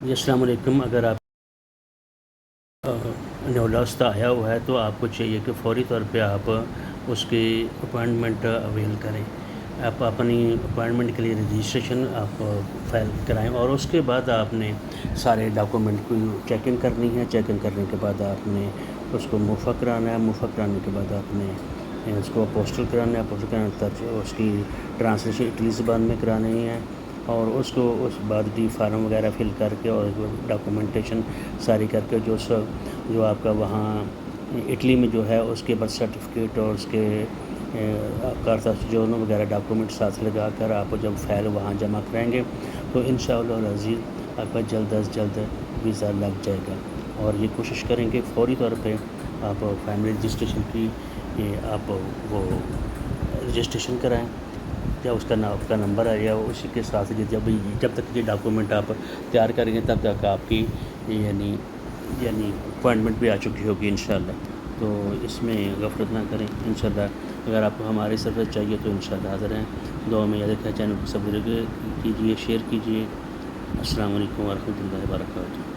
جی السلام علیکم۔ اگر آپ نیولاستا آیا ہوا ہے تو آپ کو چاہیے کہ فوری طور پہ آپ اس کی اپوائنٹمنٹ اویل کریں۔ آپ اپنی اپوائنٹمنٹ کے لیے رجسٹریشن آپ فائل کرائیں، اور اس کے بعد آپ نے سارے ڈاکومنٹ کو چیکنگ کرنی ہے۔ چیکنگ کرنے کے بعد آپ نے اس کو موفع کرانا ہے۔ موفع کرانے کے بعد آپ نے اس کو پوسٹل کرانا ہے۔ پوسٹل کرانے تک اس کی ٹرانسلیشن اٹلی زبان میں کرانی ہے، اور اس کو اس بعد ڈی فارم وغیرہ فل کر کے اور ڈاکومنٹیشن ساری کر کے جو آپ کا وہاں اٹلی میں جو ہے اس کے برتھ سرٹیفکیٹ اور اس کے کارتا جونو وغیرہ ڈاکومنٹ ساتھ لگا کر آپ جب فائل وہاں جمع کرائیں گے تو انشاءاللہ العزیز آپ کا جلد از جلد ویزا لگ جائے گا۔ اور یہ کوشش کریں کہ فوری طور پہ آپ فیملی رجسٹریشن کی آپ وہ رجسٹریشن کرائیں، یا اس کا آپ کا نمبر ہے یا اسی کے ساتھ جب تک یہ ڈاکومنٹ آپ تیار کریں گے تب تک آپ کی یعنی اپوائنٹمنٹ بھی آ چکی ہوگی انشاءاللہ۔ تو اس میں غفلت نہ کریں انشاءاللہ۔ اگر آپ کو ہماری سروس چاہیے تو انشاءاللہ حاضر ہیں۔ دعا میں یاد رکھیں، چینل کو سبسکرائب کیجیے، شیئر کیجیے۔ السلام علیکم ورحمۃ اللہ وبرکاتہ۔